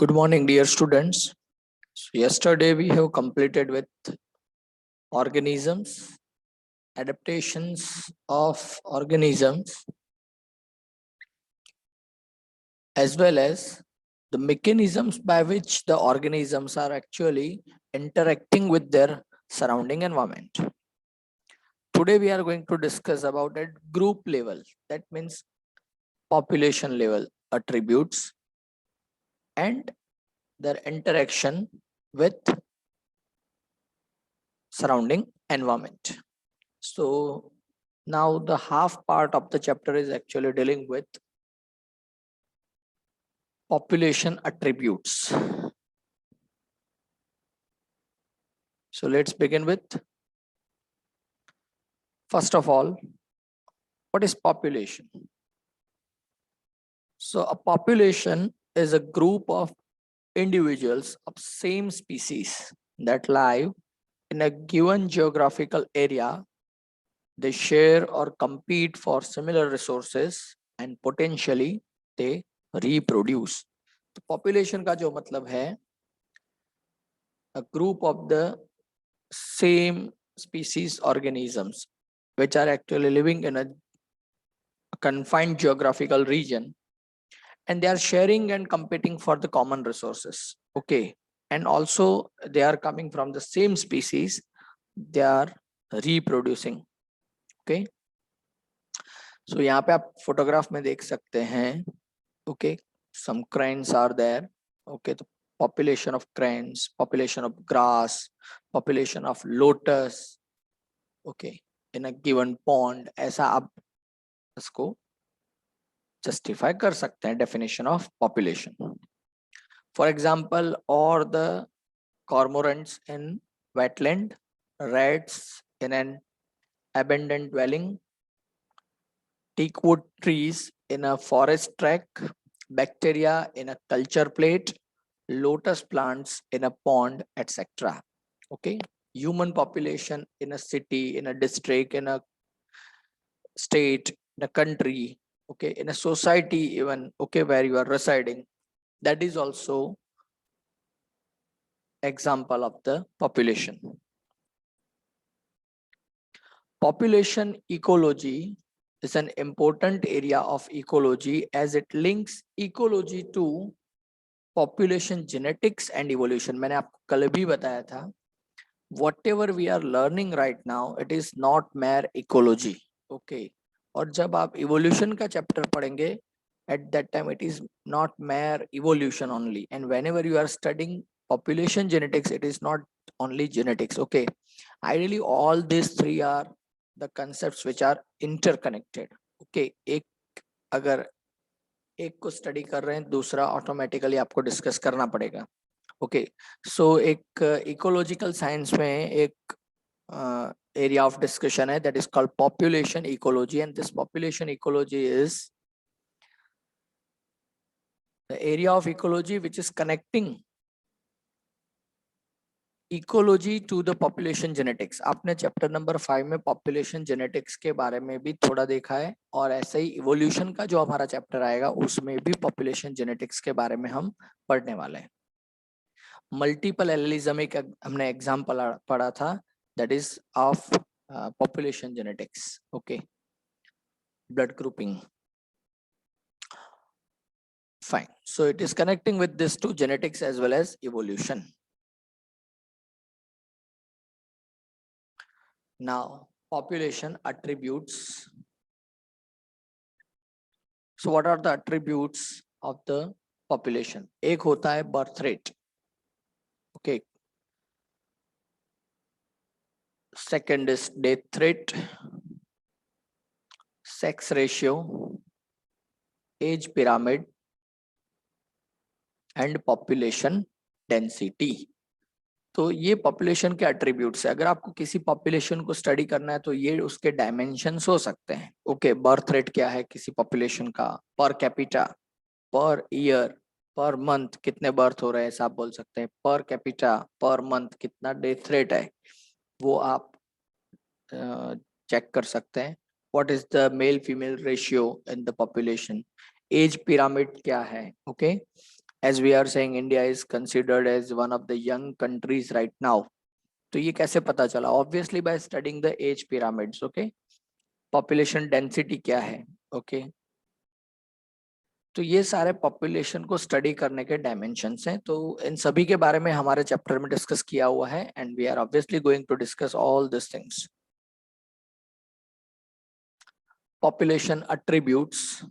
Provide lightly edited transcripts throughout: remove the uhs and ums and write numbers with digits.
Good morning, dear students. So yesterday we have completed with organisms, adaptations of organisms, as well as the mechanisms by which the organisms are actually interacting with their surrounding environment. Today we are going to discuss about at group level, that means population level attributes and their interaction with surrounding environment. So now the half part of the chapter is actually dealing with population attributes. So let's begin with, first of all, what is population? So a population is a group of individuals of same species that live in a given geographical area. They share or compete for similar resources and potentially they reproduce. तो population का जो मतलब है, a group of the same species organisms which are actually living in a confined geographical region, and they are sharing and competing for the common resources. Okay, and also they are coming from the same species, they are reproducing. Okay, so यहाँ पे आप photograph में देख सकते हैं. Okay, some cranes are there. Okay, तो population of cranes, population of grass, population of lotus, okay, in a given pond. ऐसा आप इसको justify कर सकते हैं definition of population. For example, or the cormorants in wetland, rats in an abandoned dwelling, teakwood trees in a forest track, bacteria in a culture plate, lotus plants in a pond, etc. Okay, human population in a city, in a district, in a state, in a country, okay, in a society even, okay, where you are residing, that is also example of the population. Population ecology is an important area of ecology as it links ecology to population genetics and evolution. मैंने आपको कल भी बताया था, whatever we are learning right now, it is not mere ecology. Okay, और जब आप evolution का chapter पढ़ेंगे, at that time it is not mere evolution only, and whenever you are studying population genetics, it is not only genetics. Okay, ideally all these three are the concepts which are interconnected. Okay, एक अगर एक को study कर रहे हैं, दूसरा automatically आपको discuss करना पड़ेगा. ओके, सो एक इकोलॉजिकल साइंस में एक area of discussion है that is called population ecology, and this population ecology is the area of ecology which is connecting ecology to the population genetics. आपने चैप्टर नंबर 5 में population genetics के बारे में भी थोड़ा देखा है, और ऐसे ही evolution का जो हमारा चैप्टर आएगा उसमें भी population genetics के बारे में हम पढ़ने वाले हैं. मल्टीपल एलिज्म एक हमने एग्जाम्पल पढ़ा था, that is of population genetics. Okay, blood grouping. Fine, so it is connecting with this to genetics as well as evolution. Now population attributes. So what are the attributes of the population? एक होता है birth rate. Okay, second is death rate, sex ratio, age pyramid and population density. तो ये population के attributes है. अगर आपको किसी पॉपुलेशन को स्टडी करना है तो ये उसके डायमेंशंस हो सकते हैं. ओके, बर्थ रेट क्या है किसी पॉपुलेशन का, per capita, per year, per month कितने बर्थ हो रहे हैं ऐसा आप बोल सकते हैं, पर कैपिटा, पर मंथ कितना डेथ रेट है वो आप चेक कर सकते हैं. What is the male female ratio in the population, age pyramid क्या है. Okay, as we are saying India is considered as one of the young countries right now. तो ये कैसे पता चला? Obviously by studying the age pyramids. Okay, population density क्या है. Okay, तो ये सारे पॉपुलेशन को स्टडी करने के डायमेंशंस हैं. तो इन सभी के बारे में हमारे चैप्टर में डिस्कस किया हुआ है and we are obviously going to discuss all this things. Population attributes,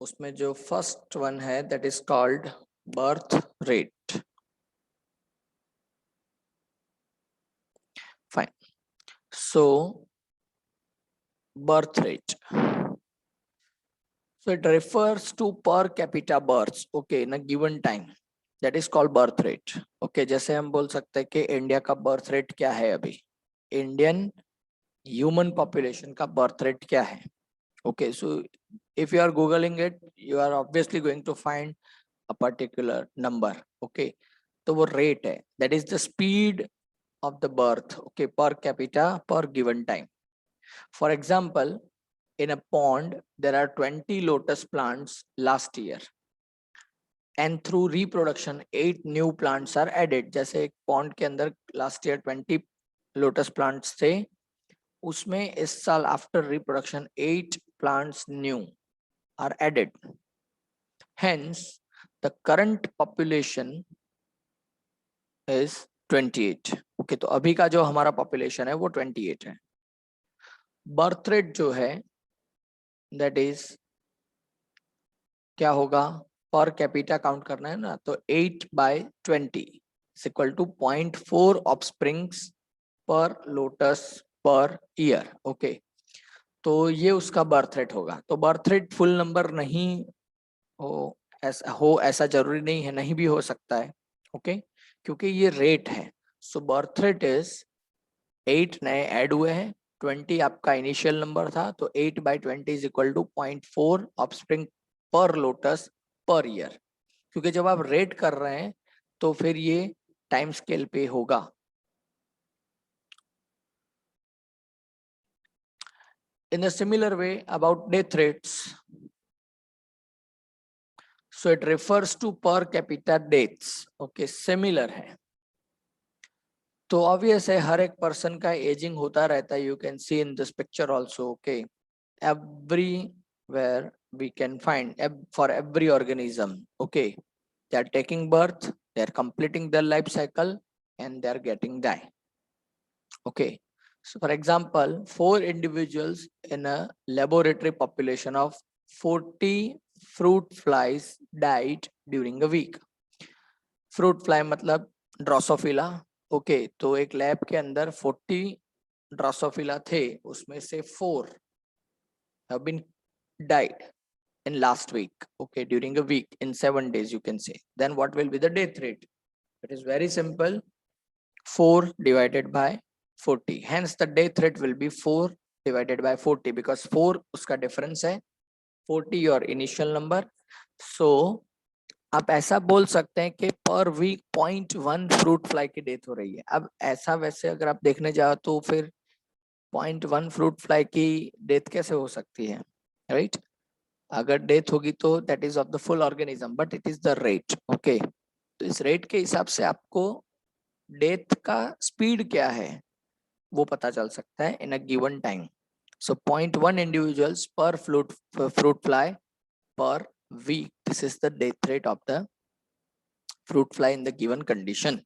उसमें जो फर्स्ट वन है that is called birth rate. Fine. So birth rate, so it refers to per capita births, okay, in a given time, that is called birth rate. okay, जैसे हम बोल सकते हैं कि India का बर्थ रेट क्या है अभी, इंडियन ह्यूमन पॉपुलेशन का बर्थ रेट क्या है. okay, so if you are googling it you are obviously going to find a particular number. okay, तो वो रेट है, that is the speed of the birth, okay, per capita per given time. For example, in a pond there are 20 lotus plants last year and through reproduction 8 new plants are added. जैसे एक pond के अंदर last year 20 lotus plants थे, उसमें इस साल after reproduction 8 plants new are added. Hence the current population is 28. okay, तो अभी का जो हमारा population है वो 28 है. बर्थ रेट जो है दैट इज क्या होगा, पर कैपिटा काउंट करना है ना, तो 8/20 इक्वल टू 0.4 ऑफस्प्रिंग्स पर लोटस पर ईयर. ओके, तो ये उसका बर्थ रेट होगा. तो बर्थ रेट फुल नंबर नहीं ऐसा जरूरी नहीं है, नहीं भी हो सकता है. ओके, क्योंकि ये रेट है. सो बर्थ रेट इज 8 नए ऐड हुए हैं, 20 आपका इनिशियल नंबर था, तो 8/20 इज इक्वल टू 0.4 ऑफस्प्रिंग पर लोटस पर ईयर. क्योंकि जब आप रेट कर रहे हैं तो फिर ये टाइम स्केल पे होगा. In a similar way about death rates, so it refers to per capita deaths. Okay, similar है. तो ऑब्वियस है हर एक पर्सन का एजिंग होता रहता है. You can see in this picture also. Okay, everywhere we can find for every organism, okay, they are taking birth, they are completing their life cycle and they are getting die. okay, so for example 4 individuals in a laboratory population of 40 fruit flies died during a week. fruit fly मतलब Drosophila. Okay, तो एक lab के अंदर 40 Drosophila थे, उसमें से 4 have been died in last week. okay, during a week, in 7 days you can say. Then what will be the death rate? It is very simple, 4 divided by 40. Hence the death rate will be 4 divided by 40 because 4 uska difference hai, 40 your initial number. So आप ऐसा बोल सकते हैं कि पर week 0.1 fruit fly की death हो रही है. अब ऐसा वैसे अगर आप देखने जाओ तो फिर 0.1 फ्रूट फ्लाई की डेथ कैसे हो सकती है, राइट? अगर डेथ होगी तो that is of the full organism, but it is the rate. Okay, तो इस रेट के हिसाब से आपको डेथ का स्पीड क्या है वो पता चल सकता है in a given time. So 0.1 individuals per fruit fly per week. This is the death rate of the fruit fly in the given condition.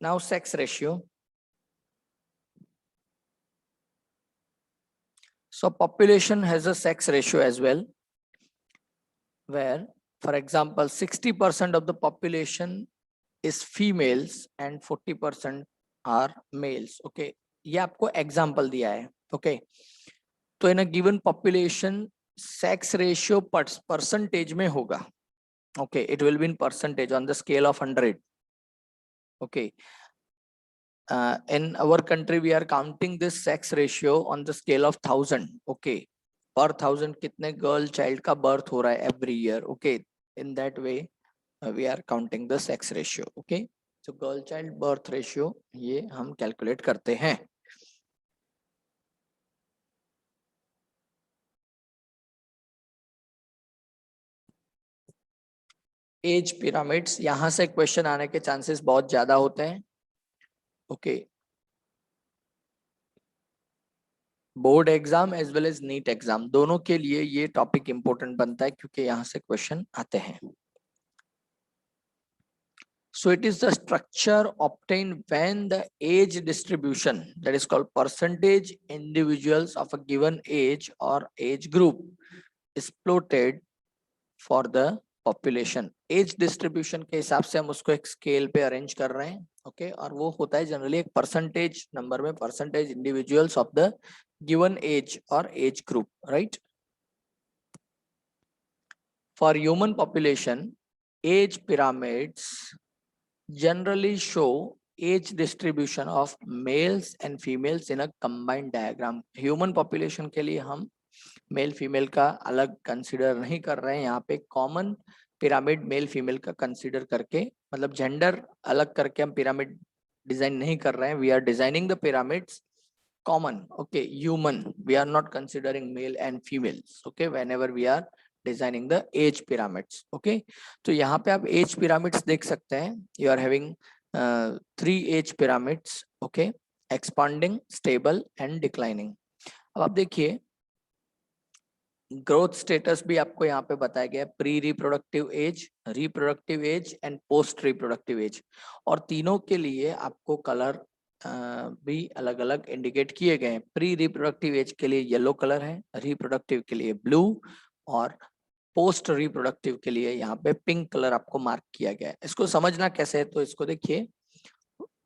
Now sex ratio. So population has a sex ratio as well, where for example 60% of the population is females and 40% are males. Okay, ये आपको example दिया है. Okay, तो in a given population sex ratio percentage में होगा. Okay, it will be in percentage on the scale of 100. Okay, in our country we are counting this sex ratio on the scale of 1000. Okay, per 1000 कितने girl child का birth हो रहा है every year. Okay, in that way we are counting the sex ratio. Okay, so girl child birth ratio ये हम calculate करते हैं. As pyramids, यहां से क्वेश्चन आने के चांसेस बहुत ज्यादा होते हैं। Okay, board exam as well as NEET exam दोनों के लिए ये टॉपिक इंपॉर्टेंट बनता है क्योंकि यहाँ से क्वेश्चन आते हैं। So it is the structure obtained when the age distribution, that is called percentage individuals of a given age or age group, is plotted for the population. Age distribution के हिसाब से हम उसको एक स्केल पे arrange कर रहे हैं। ओके, और वो होता है जनरली एक परसेंटेज नंबर में, percentage individuals of the given age और age group, right. For human population, age pyramids generally show age distribution of males and females in a combined diagram. Human population के लिए हम male female का अलग consider नहीं कर रहे हैं, यहाँ पे कॉमन पिरामिड मेल फीमेल का कंसीडर करके, मतलब जेंडर अलग करके हम पिरामिड डिजाइन नहीं कर रहे हैं। We are designing the pyramids common, okay, human, we are not considering male and females, okay, whenever we are designing the age pyramids, okay। तो यहाँ पे आप age pyramids देख सकते हैं, you are having 3 age pyramids, okay, expanding, stable and declining। अब आप देखिए ग्रोथ स्टेटस भी आपको यहाँ पे बताया गया है, pre reproductive age, reproductive age and post reproductive age, और तीनों के लिए आपको कलर भी अलग अलग इंडिकेट किए गए हैं। प्री रिप्रोडक्टिव एज के लिए येलो कलर है, रिप्रोडक्टिव के लिए ब्लू, और पोस्ट रिप्रोडक्टिव के लिए यहाँ पे पिंक कलर आपको मार्क किया गया है। इसको समझना कैसे है, तो इसको देखिए,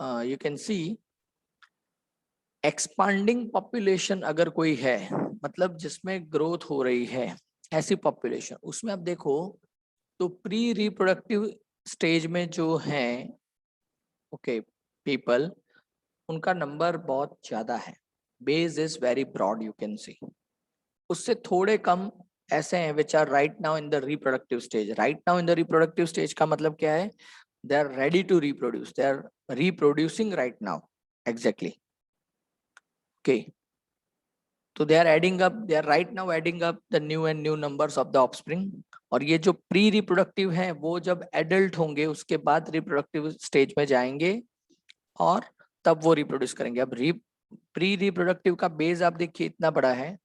you can C expanding population अगर कोई है, मतलब जिसमें ग्रोथ हो रही है, ऐसी पॉपुलेशन, उसमें आप देखो तो प्री रिप्रोडक्टिव स्टेज में जो है, ओके, पीपल, उनका नंबर बहुत ज्यादा है, base is very broad, you can see. उससे थोड़े कम ऐसे हैं which are right now in the reproductive stage. Right now in the reproductive stage का मतलब क्या है, they are ready to reproduce, they are reproducing right now, exactly, okay. तो they are adding up, they are right now adding up the new and new numbers of the offspring. और ये जो pre reproductive है वो जब adult होंगे उसके बाद रिप्रोडक्टिव स्टेज में जाएंगे और तब वो रिप्रोड्यूस करेंगे। अब प्री रिप्रोडक्टिव का बेस आप देखिए इतना बड़ा है,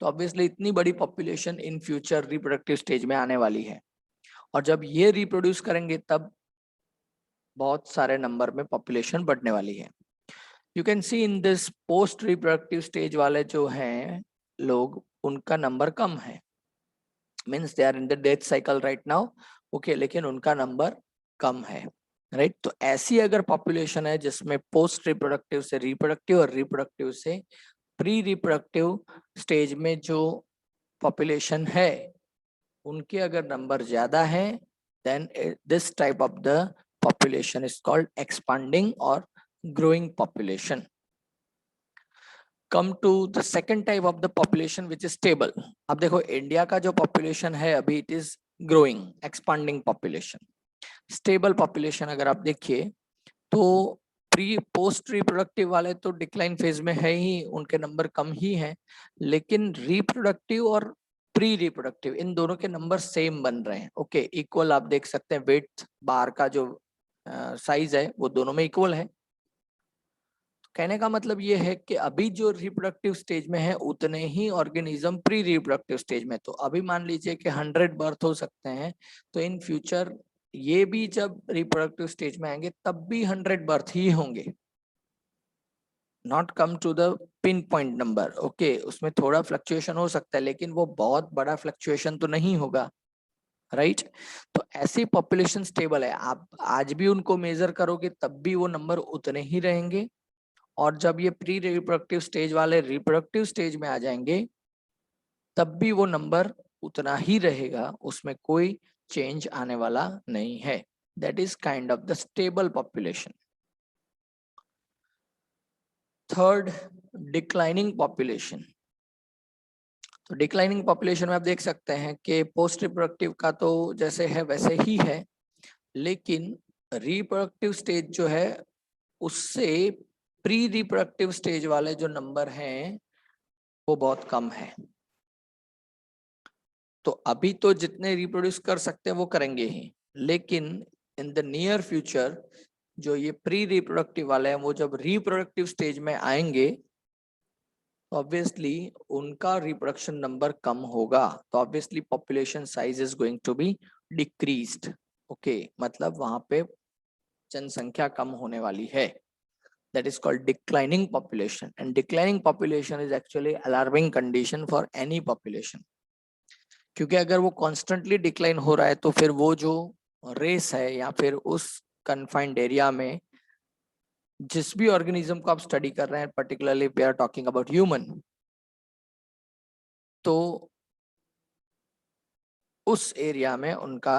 तो ऑब्वियसली इतनी बड़ी population in future reproductive stage में आने वाली है, और जब ये रिप्रोड्यूस करेंगे तब बहुत सारे नंबर में पॉपुलेशन बढ़ने वाली है। You can see in this post reproductive stage वाले जो हैं लोग, उनका नंबर कम है, means they are in the death cycle right now, okay, लेकिन उनका नंबर कम है, राइट। तो ऐसी अगर पॉपुलेशन है जिसमें पोस्ट रिप्रोडक्टिव से रिप्रोडक्टिव और रिप्रोडक्टिव से प्री रिप्रोडक्टिव स्टेज में जो पॉपुलेशन है, उनके अगर नंबर ज्यादा है, then this type of the population is called expanding और growing population. Come to the second type of the population which is stable. अब देखो इंडिया का जो पॉपुलेशन है अभी, it is growing, expanding population. Stable population अगर आप देखिए तो प्री पोस्ट रिप्रोडक्टिव वाले तो डिक्लाइन फेज में है ही, उनके नंबर कम ही हैं, लेकिन रिप्रोडक्टिव और प्री रिप्रोडक्टिव इन दोनों के नंबर सेम बन रहे हैं, ओके, इक्वल। आप देख सकते हैं वेट बार का जो साइज है वो दोनों में इक्वल है। कहने का मतलब ये है कि अभी जो रिप्रोडक्टिव स्टेज में है उतने ही ऑर्गेनिज्म प्री रिप्रोडक्टिव स्टेज में। तो अभी मान लीजिए कि 100 बर्थ हो सकते हैं, तो इन फ्यूचर ये भी जब रिप्रोडक्टिव स्टेज में आएंगे तब भी 100 बर्थ ही होंगे, not come to the pinpoint number, okay. उसमें थोड़ा फ्लक्चुएशन हो सकता है लेकिन वो बहुत बड़ा फ्लक्चुएशन तो नहीं होगा, राइट। तो ऐसी पॉपुलेशन स्टेबल है, आप आज भी उनको मेजर करोगे तब भी वो नंबर उतने ही रहेंगे, और जब ये प्री रिप्रोडक्टिव स्टेज वाले रिप्रोडक्टिव स्टेज में आ जाएंगे तब भी वो नंबर उतना ही रहेगा, उसमें कोई चेंज आने वाला नहीं है। That is kind of the stable population. Third, declining population. तो डिक्लाइनिंग पॉपुलेशन में आप देख सकते हैं कि पोस्ट रिप्रोडक्टिव का तो जैसे है वैसे ही है, लेकिन रिप्रोडक्टिव स्टेज जो है उससे प्री रिप्रोडक्टिव स्टेज वाले जो नंबर हैं वो बहुत कम है। तो अभी तो जितने रिप्रोड्यूस कर सकते हैं वो करेंगे ही, लेकिन इन द नियर फ्यूचर जो ये प्री रिप्रोडक्टिव वाले हैं वो जब रिप्रोडक्टिव स्टेज में आएंगे तो ऑब्वियसली उनका रिप्रोडक्शन नंबर कम होगा, तो obviously population size is going to be decreased. Okay, मतलब वहां पे जनसंख्या कम होने वाली है। That is called declining population, and declining population is actually alarming condition for any population, क्योंकि अगर वो constantly decline हो रहा है तो फिर वो जो रेस है या फिर उस confined एरिया में जिस भी ऑर्गेनिज्म को आप स्टडी कर रहे हैं, particularly we are talking about human, तो उस एरिया में उनका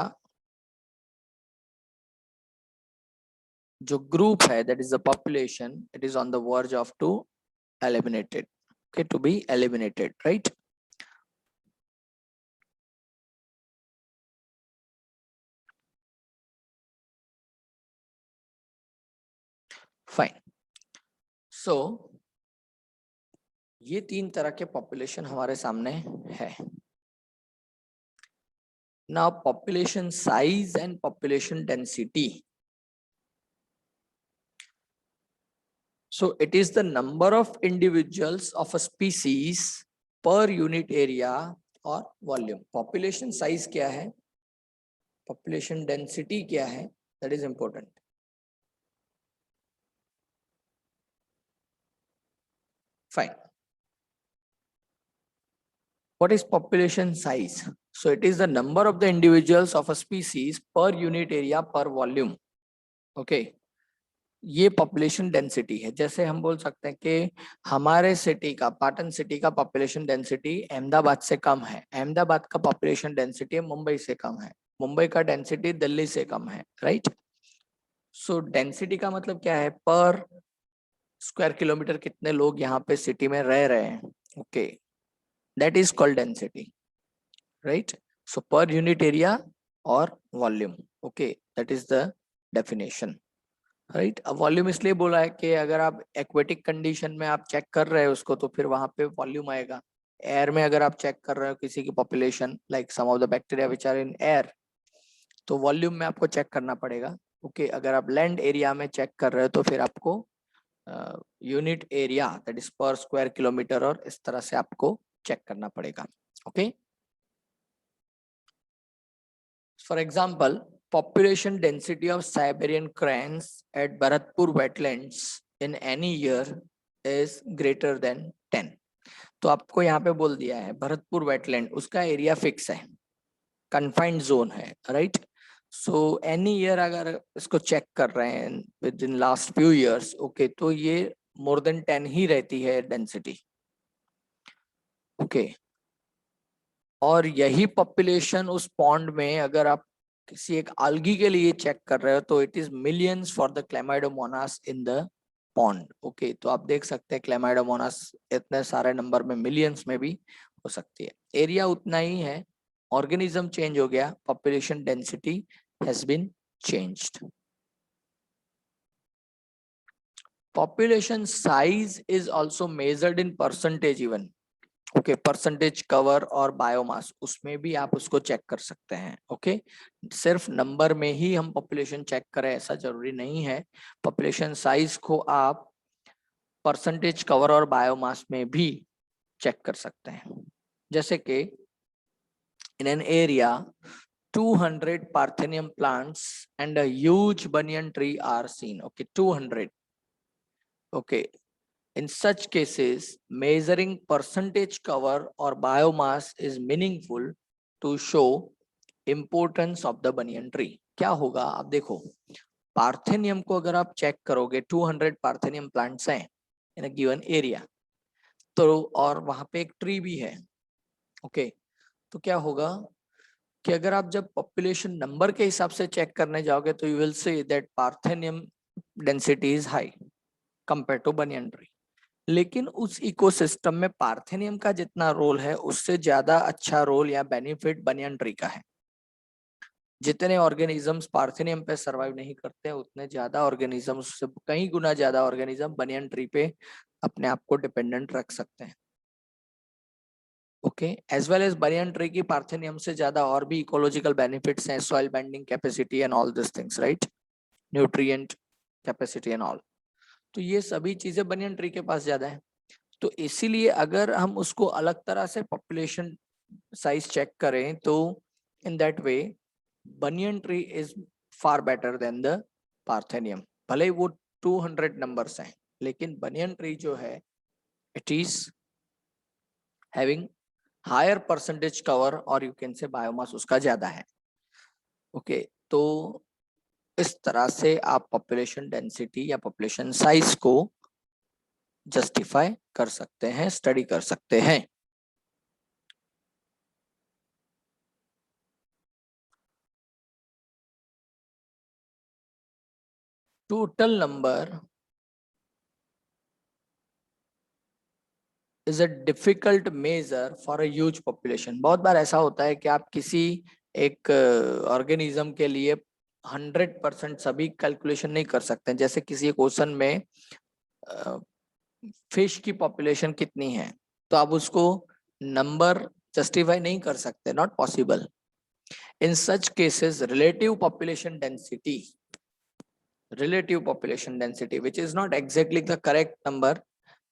जो ग्रुप है, that is the population, it is on the verge of to eliminated, okay, to be eliminated, right? Fine. So ये तीन तरह के पॉपुलेशन हमारे सामने है। Now population size and population density. So it is the number of individuals of a species per unit area or volume. Population size क्या है, population density क्या है, that is important. Fine. What is population size? So it is the number of the individuals of a species per unit area per volume. Okay. ये population density है। जैसे हम बोल सकते हैं कि हमारे सिटी का, पाटन सिटी का पॉपुलेशन डेंसिटी अहमदाबाद से कम है, अहमदाबाद का पॉपुलेशन डेंसिटी मुंबई से कम है, मुंबई का डेंसिटी दिल्ली से कम है, राइट? सो डेंसिटी का मतलब क्या है, पर स्क्वायर किलोमीटर कितने लोग यहाँ पे सिटी में रह रहे हैं। Okay, that is called density, right? So per unit area और volume, okay, that is the definition, right? अब वॉल्यूम इसलिए बोला है कि अगर आप एक्वेटिक कंडीशन में आप चेक कर रहे हो उसको तो फिर वहां पे वॉल्यूम आएगा। एयर में अगर आप चेक कर रहे हो किसी की population, like some of the bacteria which are in air, तो वॉल्यूम में आपको चेक करना पड़ेगा। ओके, अगर आप लैंड एरिया में चेक कर रहे हो तो फिर आपको यूनिट एरिया, दैट इज पर स्क्वायर किलोमीटर, और इस तरह से आपको चेक करना पड़ेगा। Okay, for example, population density of Siberian cranes at Bharatpur wetlands in any year is greater than 10. तो आपको यहाँ पे बोल दिया है भरतपुर वेटलैंड, उसका एरिया फिक्स है, कन्फाइंड जोन है, राइट? सो एनी ईयर अगर इसको चेक कर रहे हैं with in last few years, okay, तो ये मोर देन 10 ही रहती है डेंसिटी। ओके, और यही पॉपुलेशन उस पॉन्ड में अगर आप किसी एक algae के लिए चेक कर रहे हो तो it is millions for the Chlamydomonas in the pond. Okay, तो आप देख सकते हैं क्लेमाइडोमोनास इतने सारे नंबर में, मिलियंस में भी हो सकती है। एरिया उतना ही है, ऑर्गेनिज्म चेंज हो गया, population density has been changed. Population size is also measured in percentage even. Okay, percentage cover और बायोमास, उसमें भी आप उसको चेक कर सकते हैं। ओके, सिर्फ नंबर में ही हम पॉपुलेशन चेक करें ऐसा जरूरी नहीं है, पॉपुलेशन साइज को आप परसेंटेज कवर और बायोमास में भी चेक कर सकते हैं। जैसे कि in an area 200 parthenium plants and a huge banyan tree are seen. Okay, 200। Okay, in such cases, measuring percentage cover or biomass is meaningful to show importance of the banyan tree. क्या होगा, आप देखो, parthenium को अगर आप check करोगे, 200 parthenium plants हैं इन a given area, तो और वहां पे एक ट्री भी है। ओके, तो क्या होगा कि अगर आप जब पॉपुलेशन नंबर के हिसाब से चेक करने जाओगे तो you will see that parthenium density is high compare to banyan tree. लेकिन उस इकोसिस्टम में पार्थेनियम का जितना रोल है उससे ज्यादा अच्छा रोल या बेनिफिट बनियन ट्री का है। जितने ऑर्गेनिजम्स पार्थेनियम पे सरवाइव नहीं करते उतने ज्यादा ऑर्गेनिजम्स से कई गुना ज्यादा ऑर्गेनिज्म बनियन ट्री पे अपने आप को डिपेंडेंट रख सकते हैं। Okay, as well as banyan tree की पार्थेनियम से ज्यादा और भी इकोलॉजिकल बेनिफिट्स हैं, soil binding capacity and all this things, right, nutrient capacity and all. तो ये सभी चीजें बनियन ट्री के पास ज्यादा है। तो इसीलिए अगर हम उसको अलग तरह से पॉपुलेशन साइज चेक करें तो in that way banyan tree is far better than the parthenium. भले ही वो 200 नंबर्स हैं, लेकिन बनियन ट्री जो है it is having higher percentage cover और यू कैन से बायोमास उसका ज्यादा है। ओके तो इस तरह से आप पॉपुलेशन डेंसिटी या पॉपुलेशन साइज को जस्टिफाई कर सकते हैं, स्टडी कर सकते हैं। Total number is a difficult measure for a huge population. बहुत बार ऐसा होता है कि आप किसी एक ऑर्गेनिज्म के लिए 100% सभी कैलकुलेशन नहीं कर सकते। जैसे किसी एक ओशन में फिश की पॉपुलेशन कितनी है, तो आप उसको नंबर जस्टिफाई नहीं कर सकते, not possible. In such cases relative population density which is not exactly the correct number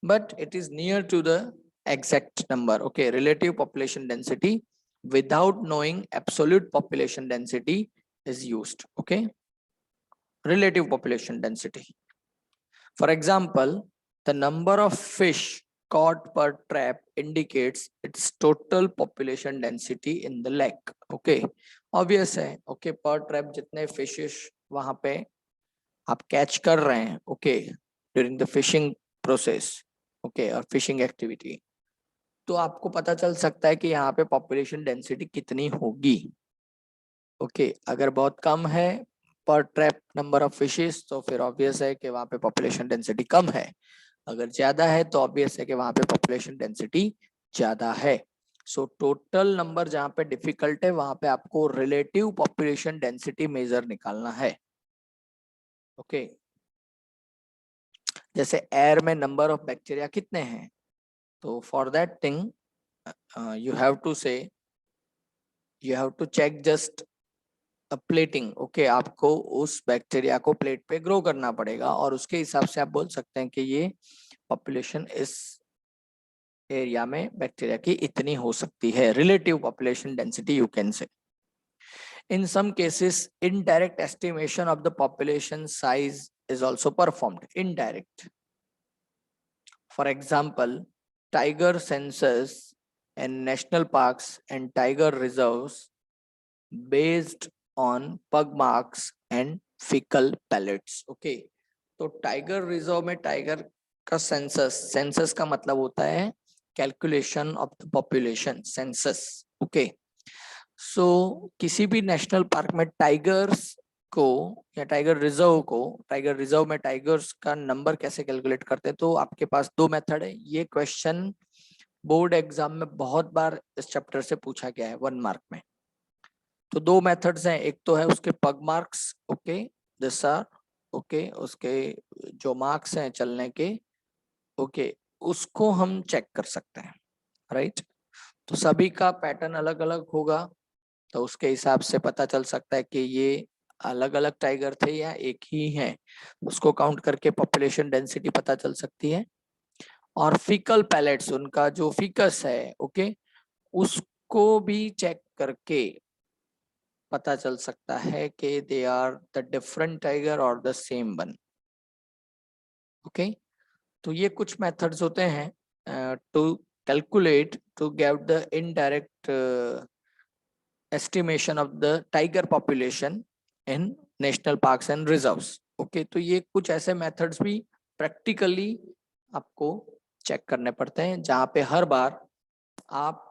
but it is near to the exact number, okay, relative population density without knowing absolute population density is used, okay, relative population density. For example, the number of fish caught per trap indicates its total population density in the lake, okay, obvious है, okay, per trap जितने fishes वहां पे आप catch कर रहे हैं, okay, during the fishing process, okay, और fishing activity, तो आपको पता चल सकता है कि यहाँ पे पॉपुलेशन डेंसिटी कितनी होगी। ओके अगर बहुत कम है पर ट्रैप नंबर ऑफ फिशेस तो फिर ऑब्वियस है कि वहाँ पे पॉपुलेशन डेंसिटी कम है। अगर ज्यादा है तो ऑब्वियस है कि वहाँ पे पॉपुलेशन डेंसिटी ज्यादा है। सो टोटल नंबर जहाँ पे डिफिकल्ट है वहां पे आपको रिलेटिव पॉपुलेशन डेंसिटी मेजर निकालना है। ओके जैसे एयर में नंबर ऑफ बैक्टीरिया कितने हैं, तो for that thing you have to say you have to check just a plating, okay, आपको उस बैक्टीरिया को प्लेट पे ग्रो करना पड़ेगा और उसके हिसाब से आप बोल सकते हैं कि ये पॉपुलेशन इस एरिया में बैक्टीरिया की इतनी हो सकती है, relative population density you can से। In some cases, indirect estimation of the population size is also performed. Indirect. For example, tiger census in national parks and tiger reserves based on pug marks and fecal pellets. Okay. तो tiger reserve में tiger का census का मतलब होता है calculation of the population, census, okay. So किसी भी national park में टाइगर्स को या टाइगर रिजर्व में टाइगर्स का नंबर कैसे कैलकुलेट करते हैं, तो आपके पास दो मेथड है। ये क्वेश्चन बोर्ड एग्जाम में बहुत बार इस चैप्टर से पूछा गया है 1 मार्क में। तो दो मेथड्स हैं, एक तो है उसके pug marks, okay, this are, okay, उसके जो मार्क्स हैं चलने के, ओके, उसको हम चेक कर सकते हैं, राइट। तो सभी का पैटर्न अलग अलग होगा, तो उसके हिसाब से पता चल सकता है कि ये अलग अलग टाइगर थे या एक ही हैं, उसको काउंट करके पॉपुलेशन डेंसिटी पता चल सकती है। और फीकल पैलेट्स, उनका जो फीकस है, ओके, उसको भी चेक करके पता चल सकता है कि they are the different tiger और द सेम वन, ओके। तो ये कुछ मेथड्स होते हैं to calculate to get the indirect estimation of the tiger population in national parks and reserves, okay। तो ये कुछ ऐसे मेथड्स भी प्रैक्टिकली आपको चेक करने पड़ते हैं जहां पे हर बार आप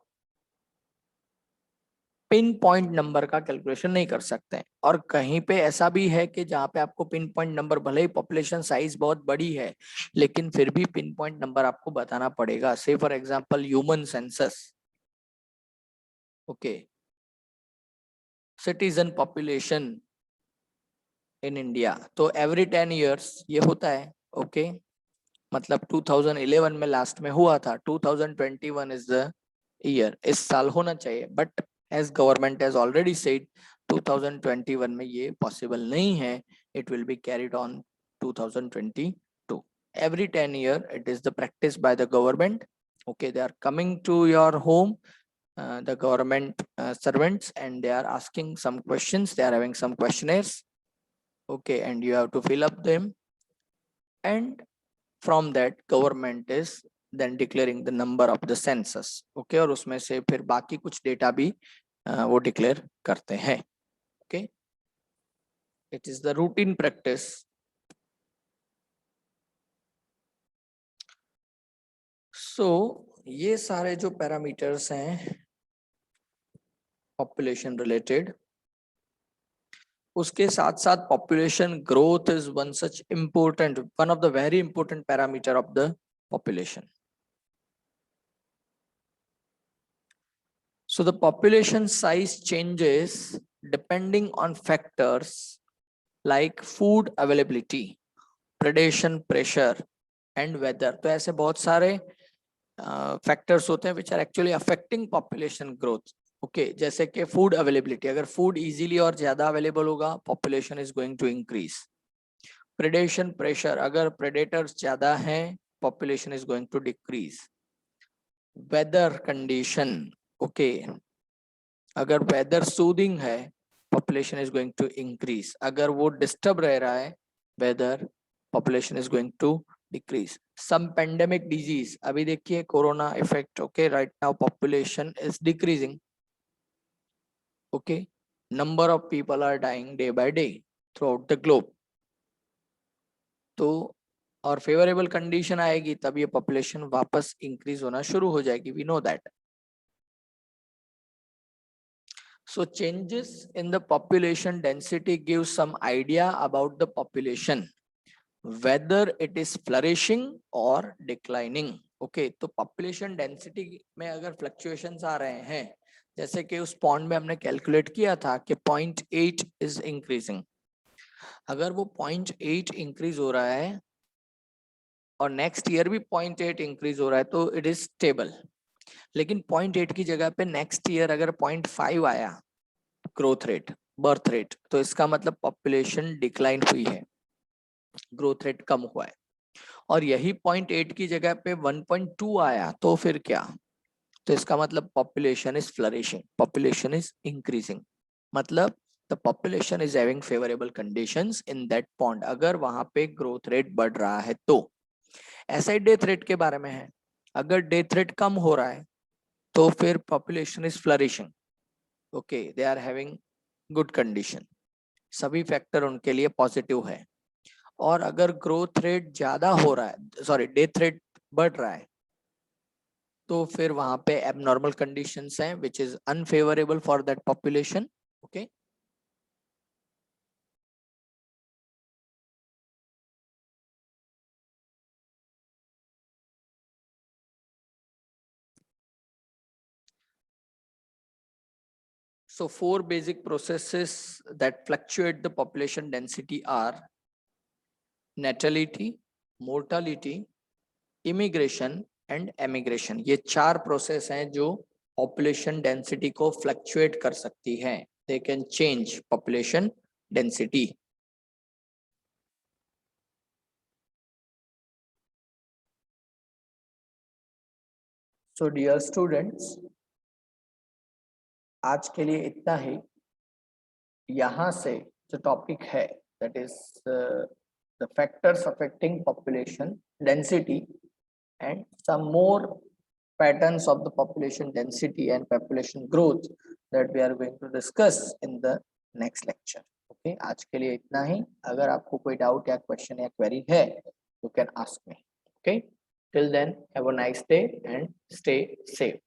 पिन पॉइंट नंबर का कैलकुलेशन नहीं कर सकते हैं। और कहीं पे ऐसा भी है कि जहां पे आपको पिन पॉइंट नंबर, भले ही पॉपुलेशन साइज बहुत बड़ी है लेकिन फिर भी पिन पॉइंट नंबर आपको बताना पड़ेगा। से for example human census, okay, citizen population in India, तो एवरी 10 ईयर्स ये होता है, ओके, मतलब 2011 में लास्ट में हुआ था, 2021 इज द ईयर, इस साल होना चाहिए, but as government has already said 2021 में ये पॉसिबल नहीं है, it will be carried on 2022. Every 10 year it is the practice by the government. Okay, they are coming to your home, the government servants, and they are asking some questions, they are having some questionnaires. Okay, and you have to fill up them, and from that government is then declaring the number of the census. Okay, और उसमें से फिर बाकी कुछ data भी वो declare करते हैं. Okay, it is the routine practice. So ये सारे जो पैरामीटर्स हैं पॉपुलेशन रिलेटेड, उसके साथ साथ population growth is one such important, one of the very important parameter of the population. So the population size changes depending on factors like food availability, predation pressure and weather. तो ऐसे बहुत सारे factors होते हैं which are actually affecting population growth. Okay, जैसे कि food availability, अगर food easily और ज्यादा अवेलेबल होगा population is going to increase. Predation pressure, अगर प्रेडेटर्स ज्यादा हैं population is going to decrease. Weather condition, okay, अगर वेदर सूदिंग है population is going to increase. अगर वो डिस्टर्ब रह रहा है weather, population is going to decrease. Some pandemic disease, अभी देखिए corona effect. Okay, right now population is decreasing. Okay, number of people are dying day by day throughout the globe. तो और favourable condition आएगी तब ये population वापस increase होना शुरू हो जाएगी. We know that. So changes in the population density give some idea about the population, whether it is flourishing or declining. Okay, तो population density में अगर fluctuations आ रहे हैं, जैसे कि उस पॉइंट में हमने कैलकुलेट किया था कि 0.8 इज इंक्रीजिंग. अगर वो 0.8 इंक्रीज हो रहा है और नेक्स्ट ईयर भी 0.8 इंक्रीज हो रहा है तो इट इज स्टेबल. लेकिन 0.8 की जगह पे नेक्स्ट ईयर अगर 0.5 आया ग्रोथ रेट, बर्थ रेट, तो इसका मतलब पॉपुलेशन डिक्लाइन हुई है, ग्रोथ रेट कम हुआ है. और यही 0.8 की जगह पे 1.2 आया तो फिर क्या, तो इसका मतलब population is flourishing, population is increasing. मतलब the population is having favourable conditions in that point. अगर वहां पे ग्रोथ रेट बढ़ रहा है तो. ऐसा ही डेथ रेट के बारे में है, अगर डेथ रेट कम हो रहा है तो फिर population is flourishing. Okay, they are having good condition, सभी फैक्टर उनके लिए पॉजिटिव है. और अगर ग्रोथ रेट ज्यादा हो रहा है, सॉरी डेथ रेट बढ़ रहा है, तो फिर वहां पे एबनॉर्मल कंडीशंस हैं which is unfavourable for that population. Okay, so 4 basic processes that fluctuate the population density are natality, mortality, immigration and emigration. ये 4 प्रोसेस हैं जो पॉपुलेशन डेंसिटी को फ्लक्चुएट कर सकती हैं. They can change population density. So dear students, आज के लिए इतना ही. यहाँ से जो टॉपिक है that is the factors affecting population density and some more patterns of the population density and population growth that we are going to discuss in the next lecture. Okay, आज के लिए इतना ही. अगर आपको कोई डाउट या question या query है you can ask me. Okay, till then have a nice day and stay safe.